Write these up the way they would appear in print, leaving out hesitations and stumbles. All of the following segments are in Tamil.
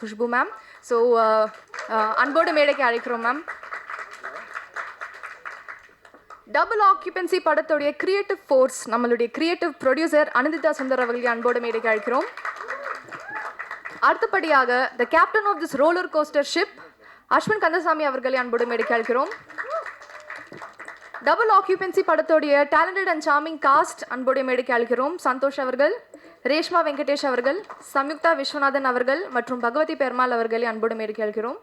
Khushbu ma'am. So, அன்போடு மேடைக்கு அழைக்கிறோம் மேம். டபுள் ஆக்குபென்சி படத்துடைய கிரியேட்டிவ் ஃபோர்ஸ் நம்மளுடைய கிரியேட்டிவ் ப்ரொடியூசர் அனந்திதா சுந்தர் அவர்களை அன்போடு மேடைக்கு அழைக்கிறோம். அடுத்தபடியாக the captain of this roller coaster ship Ashwin Kandasamy அவர்களை அன்போடு மேடைக்கு அழைக்கிறோம். டபுள் ஆக்குபென்சி படத்துடைய டேலண்டட் அண்ட் சார்மிங் காஸ்ட் அன்போடு மேடைக்கு அழைக்கிறோம். சந்தோஷ் அவர்கள், ரேஷ்மா வெங்கடேஷ் அவர்கள், சம்யுக்தா விஸ்வநாதன் அவர்கள் மற்றும் பகவதி பெருமாள் அவர்களை அன்போடு மேடைக்கு அழைக்கிறோம்.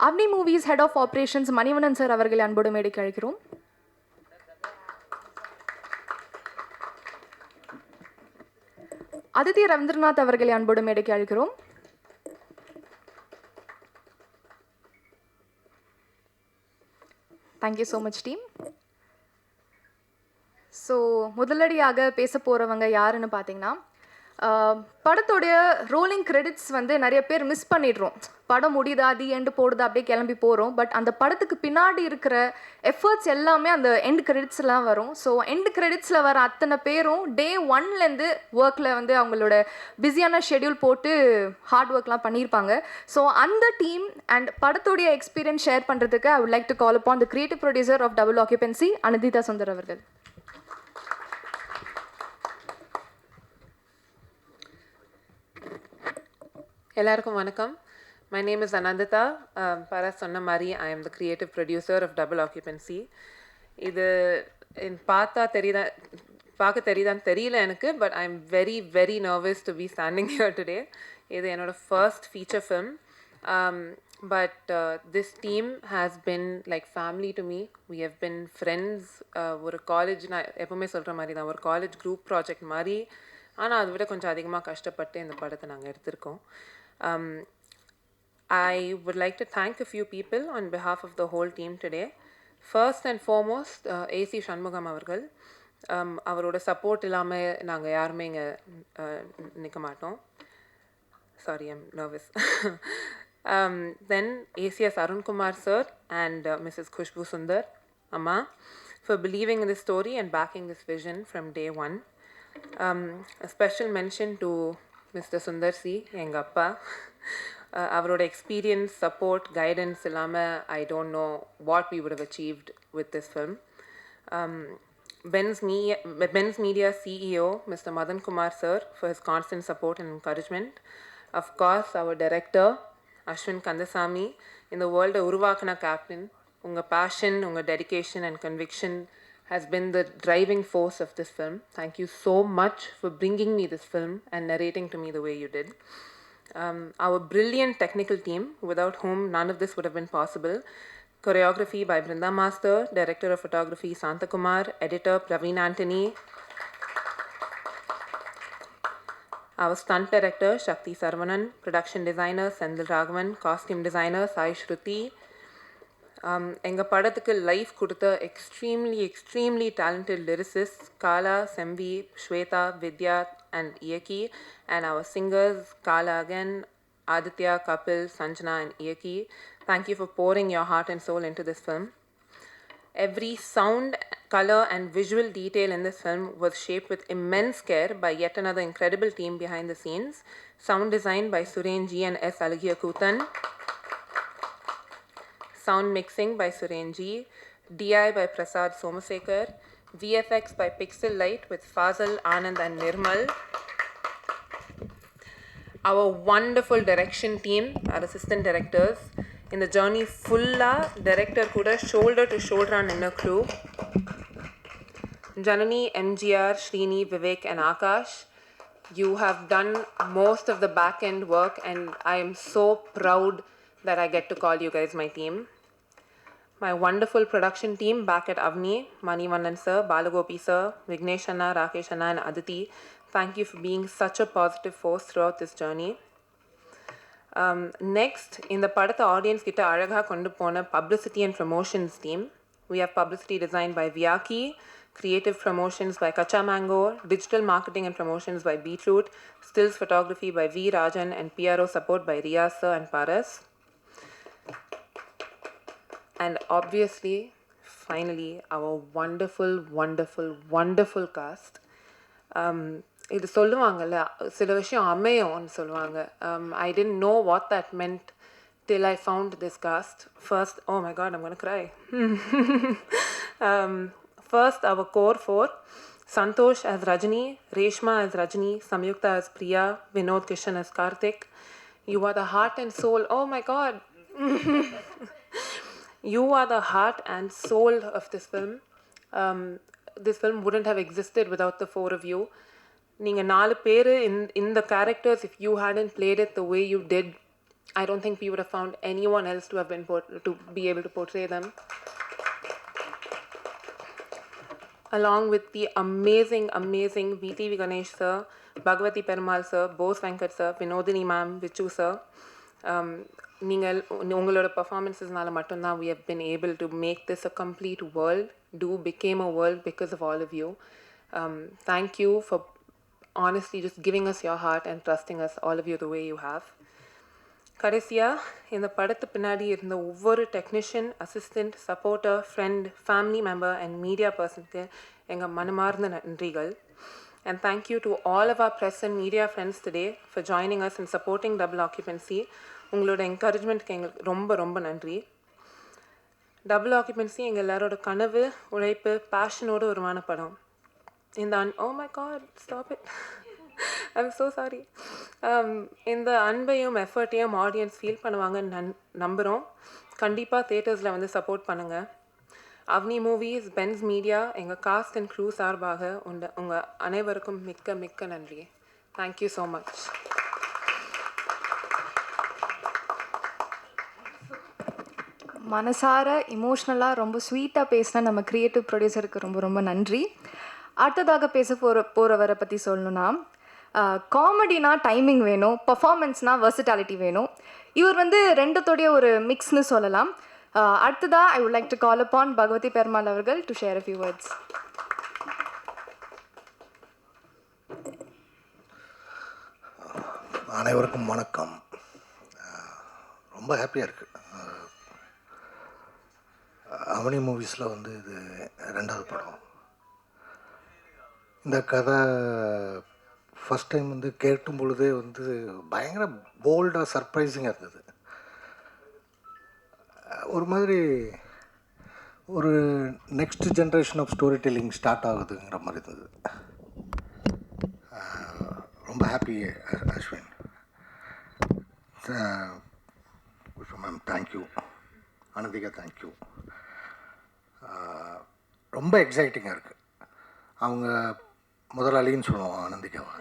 Avni Movies head of operations Manivannan sir அவர்களை அன்போடு மேடைக்கு அழைக்கிறோம். அதிதி ரவீந்திரநாத் அவர்களை அன்போடு மேடைக்கு அழைக்கிறோம். Thank you so much team. So முதலடியாக பேச போகிறவங்க யாருன்னு பார்த்தீங்கன்னா, படத்தோடைய ரோலிங் கிரெடிட்ஸ் வந்து நிறைய பேர் மிஸ் பண்ணிடுறோம். படம் முடியுதா, தி எண்டு போடுதா, அப்படியே கிளம்பி போகிறோம். பட் அந்த படத்துக்கு பின்னாடி இருக்கிற எஃபர்ட்ஸ் எல்லாமே அந்த எண்ட் கிரெடிட்ஸ்லாம் வரும். ஸோ எண்ட் கிரெடிட்ஸில் வர அத்தனை பேரும் டே ஒன்லேருந்து ஒர்க்கில் வந்து அவங்களோட பிஸியான ஷெட்யூல் போட்டு ஹார்ட் ஒர்க்லாம் பண்ணியிருப்பாங்க. ஸோ அந்த டீம் அண்ட் படத்தோடைய எக்ஸ்பீரியன்ஸ் ஷேர் பண்ணுறதுக்கு I would like to call upon the creative producer of double occupancy Ananditha Sundar அவர்கள். எல்லாருக்கும் வணக்கம். My name is Anandita. Para சொன்ன மாதிரி I am the creative producer of Double Occupancy. இது பார்க்க தெரியுதான்னு தெரியல எனக்கு, but I am very very nervous to be standing here today. இது என்னோட first feature film. But this team has been like family to me. We have been friends. ஒரு காலேஜ், நான் எப்பவுமே சொல்கிற மாதிரி தான், ஒரு காலேஜ் குரூப் ப்ராஜெக்ட் மாதிரி. ஆனால் அதை விட கொஞ்சம் அதிகமாக கஷ்டப்பட்டு இந்த படத்தை நாங்கள் எடுத்திருக்கோம். I would like to thank a few people on behalf of the whole team today. First and foremost, AC Shanmugam avargal. அவரோட சப்போர்ட் இல்லாமல் நாங்கள் யாருமே இங்கே நிற்க மாட்டோம். Sorry, I'm nervous. Then ACS Arun Kumar sir and Mrs. Khushbu Sundar Amma for believing in this story and backing this vision from day one. A special mention to Mr. Sundar C, எங்கள் அப்பா. அவரோட எக்ஸ்பீரியன்ஸ், சப்போர்ட், கைடன்ஸ் இல்லாமல் I don't know what we would have achieved with this film. Ben's Media CEO, Mr. Madan Kumar sir, for his constant support and encouragement. Of course, our director, Ashwin Kandasamy, in the world உருவாக்குன captain. உங்கள் passion, உங்கள் dedication and conviction has been the driving force of this film. Thank you so much for bringing me this film and narrating to me the way you did. Our brilliant technical team, without whom none of this would have been possible. Choreography by Brinda Master, Director of Photography Santakumar, Editor Praveen Antony. Our Stunt Director Shakti Sarvanan, Production Designer Sendil Raghavan, Costume Designer Sai Shruti. எங்கள் படத்துக்கு லைஃப் கொடுத்த extremely talented lyricists Kala, Semvi, Shweta, Vidya and Iyaki, and our singers Kala again, Aditya, Kapil, Sanjana and Iyaki. Thank you for pouring your heart and soul into this film. Every sound, color and visual detail in this film was shaped with immense care by yet another incredible team behind the scenes. Sound design by Suren G and S. Alagia Kutan. Sound mixing by Suren G, DI by Prasad Somasekar, VFX by Pixel Light with Fazal, Anand and Nirmal. Our wonderful direction team, our assistant directors, in the journey fulla director kuda shoulder to shoulder on inner crew. Janani, MGR, Srini, Vivek and Akash, you have done most of the back end work and I am so proud that I get to call you guys my team. My wonderful production team back at Avni, Manivannan sir, Balagopi sir, Vignesh Anna, Rakesh Anna and Aditi, thank you for being such a positive force throughout this journey. Next, இந்த படத்தை ஆடியன்ஸ் கிட்ட அழகாக கொண்டு போன publicity and promotions team. We have publicity designed by Vyaki, creative promotions by Kacha Mango, digital marketing and promotions by Beetroot, stills photography by V. Rajan, and PRO support by Riyaz sir and Paras. And obviously, finally, our wonderful, wonderful, wonderful cast. இது சொல்லுவாங்கல்ல சில விஷயம் அமையும்னு சொல்லுவாங்க. I didn't know what that meant till I found this cast. First, oh my god, I'm gonna cry. First, our core four: Santosh as Rajni, Reshma as Rajni, Samyukta as Priya, Vinod Kishan as Karthik. You are the heart and soul. Oh my god. You are the heart and soul of this film. This film wouldn't have existed without the four of you. நீங்க 4 பேர் in the characters, if you hadn't played it the way you did, I don't think we would have found anyone else to have been to be able to portray them. Along with the amazing, amazing VTV Ganesh sir, Bhagwati Perumal sir, Bose Venkat sir, Vinodini ma'am, Vichu sir. நீங்கள் உங்களோட பர்ஃபார்மன்ஸஸ்னால மட்டும்தான் we have been able to make this a complete world, became a world because of all of you. Thank you for honestly just giving us your heart and trusting us, all of you, the way you have. கடைசியாக இந்த படத்து பின்னாடி இருந்த ஒவ்வொரு technician, assistant, supporter, friend, family member and media பர்சனுக்கு எங்கள் மனமார்ந்த நன்றிகள். And thank you to all of our press and media friends today for joining us and supporting Double Occupancy. உங்களோட என்கரேஜ்மெண்ட்க்கு எங்களுக்கு ரொம்ப ரொம்ப நன்றி. டபுள் ஆக்குபென்சி எங்கள் எல்லாரோட கனவு, உழைப்பு, பேஷனோட உருவான படம். oh my god, stop it. I'm so sorry. இந்த அன்பையும் எஃபர்ட்டையும் ஆடியன்ஸ் ஃபீல் பண்ணுவாங்கன்னு நம்புகிறோம். கண்டிப்பாக தேட்டர்ஸில் வந்து சப்போர்ட் பண்ணுங்கள். அவனி மூவிஸ், பென்ஸ் மீடியா, எங்கள் காஸ்ட் அண்ட் க்ரூ சார்பாக உங்கள் அனைவருக்கும் மிக்க மிக்க நன்றி. Thank you so much. மனசார இமோஷ்னலாக ரொம்ப ஸ்வீட்டாக பேசின நம்ம க்ரியேட்டிவ் ப்ரொடியூசருக்கு ரொம்ப ரொம்ப நன்றி. அடுத்ததாக பேச போகிறவரை பற்றி சொல்லணுன்னா, காமெடினா டைமிங் வேணும், பர்ஃபார்மன்ஸ்னால் வெர்சிட்டாலிட்டி வேணும். இவர் வந்து ரெண்டுத்தோடைய ஒரு மிக்ஸ்னு சொல்லலாம். அடுத்ததாக I would like to call upon Bhagavathi Perumal அவர்கள் to share a few words. அனைவருக்கும் வணக்கம். ரொம்ப ஹாப்பியாக இருக்குது. அவனி மூவிஸில் வந்து இது 2வது படம். இந்த கதை ஃபஸ்ட் டைம் வந்து கேட்டும் பொழுதே வந்து பயங்கர போல்டாக சர்ப்ரைசிங்காக இருந்தது. ஒரு மாதிரி ஒரு next generation of story telling start ஆகுதுங்கிற மாதிரி இருந்தது. ரொம்ப happy Ashwin ma'am, thank you. Anandhika, thank you. ரொம்ப எக்ஸைட்டிங்காக இருக்குது. அவங்க முதலாளின்னு சொல்லுவோம் ஆனந்திகாவை.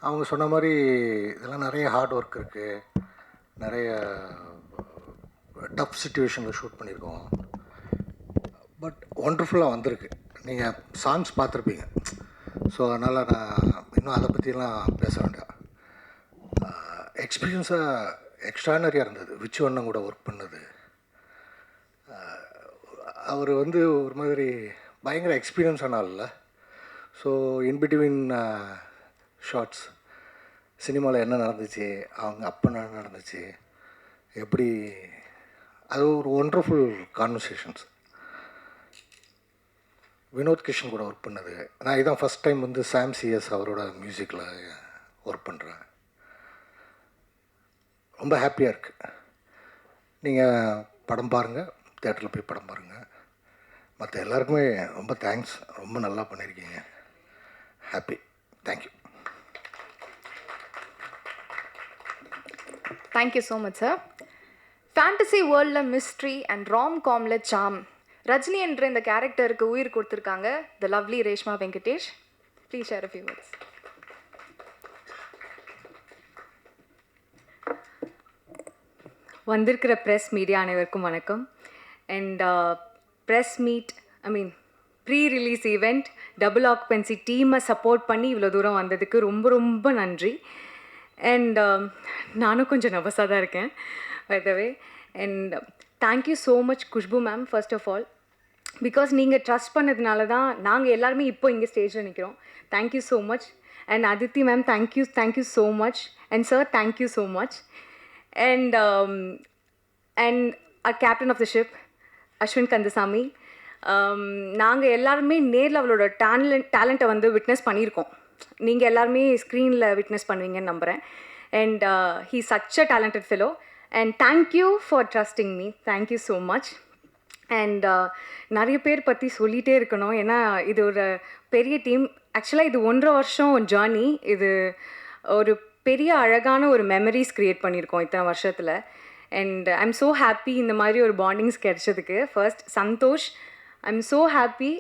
அவங்க சொன்ன மாதிரி இதெல்லாம் நிறைய ஹார்ட் ஒர்க் இருக்குது, நிறைய டஃப் சுச்சுவேஷனில் ஷூட் பண்ணியிருக்கோம். பட் ஒண்டர்ஃபுல்லாக வந்திருக்கு. நீங்கள் சாங்ஸ் பார்த்துருப்பீங்க. ஸோ அதனால் நான் இன்னும் அதை பற்றிலாம் பேச வேண்டாம். எக்ஸ்பீரியன்ஸாக எக்ஸ்ட்ரானரியாக இருந்தது. விச்சுவண்ணன் கூட ஒர்க் பண்ணது. அவர் வந்து ஒரு மாதிரி பயங்கர எக்ஸ்பீரியன்ஸ் ஆனால. ஸோ இன்பிட்வீன் ஷார்ட்ஸ் சினிமாவில் என்ன நடந்துச்சு, அவங்க அப்போ என்ன நடந்துச்சு, எப்படி, அது ஒரு ஒண்டர்ஃபுல் கான்வர்சேஷன்ஸ். வினோத் கிஷன் கூட ஒர்க் பண்ணது. நான் இதான் ஃபஸ்ட் டைம் வந்து சாம் சிஎஸ் அவரோட மியூசிக்கில் ஒர்க் பண்ணுறேன். ரொம்ப ஹாப்பியாக இருக்குது. நீங்கள் படம் பாருங்கள், தேட்டரில் போய் படம் பாருங்கள். மற்ற எல்லாருக்குமே ரொம்ப தேங்க்ஸ். ரொம்ப நல்லா பண்ணியிருக்கீங்க. Happy. Thank you. Thank you so much sir. Fantasy வேர்ல்டில் மிஸ்ட்ரி அண்ட் ராம் காமில் சாம், ரஜினி என்ற இந்த கேரக்டருக்கு உயிர் கொடுத்துருக்காங்க the lovely Reshma Venkatesh. Please share a few words. வந்திருக்கிற ப்ரெஸ் மீடியா அனைவருக்கும் வணக்கம். And press meet, pre release event, double occupancy டீமை சப்போர்ட் பண்ணி இவ்வளோ தூரம் வந்ததுக்கு ரொம்ப ரொம்ப நன்றி. அண்ட் நானும் கொஞ்சம் நர்வஸாக தான் இருக்கேன் by the way. And thank you so much Khushbu ma'am first of all, because நீங்கள் ட்ரஸ்ட் பண்ணதுனால தான் நாங்கள் எல்லாருமே இப்போ இங்கே ஸ்டேஜில் நிற்கிறோம். Thank you so much. And Aditi ma'am thank you so much. And sir thank you so much. And a captain of the ship Ashwin Kandasamy, நாங்கள் எல்லாருமே நேரில் அவளோட டேலண்ட்டை வந்து விட்னஸ் பண்ணியிருக்கோம். நீங்கள் எல்லாருமே ஸ்க்ரீனில் விட்னஸ் பண்ணுவீங்கன்னு நம்புகிறேன். And he such a talented fellow. And thank you for trusting me. Thank you so much. And நிறைய பேர் பற்றி சொல்லிகிட்டே இருக்கணும், ஏன்னா இது ஒரு பெரிய டீம். ஆக்சுவலாக இது 1.5 வருஷம் ஜேர்னி. இது ஒரு பெரிய அழகான ஒரு மெமரிஸ் க்ரியேட் பண்ணியிருக்கோம் இத்தனை வருஷத்தில். And I am so happy இந்த மாதிரி ஒரு பாண்டிங்ஸ் கிடைச்சதுக்கு. First Santhosh, I am so happy.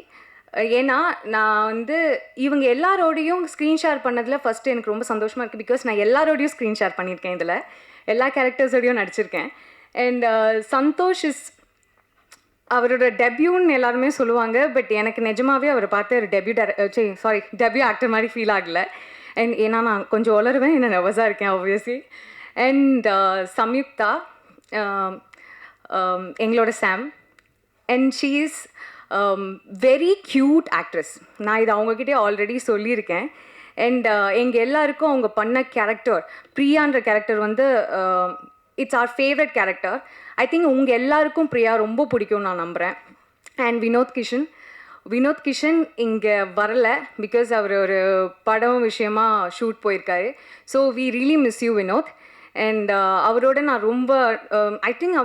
ஏன்னா நான் வந்து இவங்க எல்லாரோடையும் ஸ்க்ரீன் ஷேர் பண்ணதில் ஃபஸ்ட்டு எனக்கு ரொம்ப சந்தோஷமாக இருக்குது. பிகாஸ் நான் எல்லாரோடையும் ஸ்க்ரீன் ஷேர் பண்ணியிருக்கேன், இதில் எல்லா கேரக்டர்ஸோடையும் நடிச்சிருக்கேன். அண்ட் சந்தோஷ் இஸ் அவரோட டெபியூன்னு எல்லாருமே சொல்லுவாங்க, பட் எனக்கு நிஜமாகவே அவரை பார்த்து ஒரு டெபியூ ஆக்டர் மாதிரி ஃபீல் ஆகலை. அண்ட் ஏன்னா நான் கொஞ்சம் உளருவேன், என்ன நர்வஸாக இருக்கேன் ஆப்வியஸ்லி. அண்ட் சம்யுக்தா, எங்களோட Sam, and she is very cute actress. நான் இதை அவங்கக்கிட்டே ஆல்ரெடி சொல்லியிருக்கேன். அண்ட் எங்கள் எல்லாருக்கும் அவங்க பண்ண கேரக்டர், பிரியான்ற கேரக்டர் வந்து it's our favourite character. I think உங்கள் எல்லாருக்கும் பிரியா ரொம்ப பிடிக்கும் நான் நம்புகிறேன். அண்ட் வினோத் கிஷன் இங்கே வரல, பிகாஸ் அவர் ஒரு படம் விஷயமா ஷூட் போயிருக்காரு. So we really miss you Vinoth. And அவரோட நான் ரொம்ப ஐ திங்க்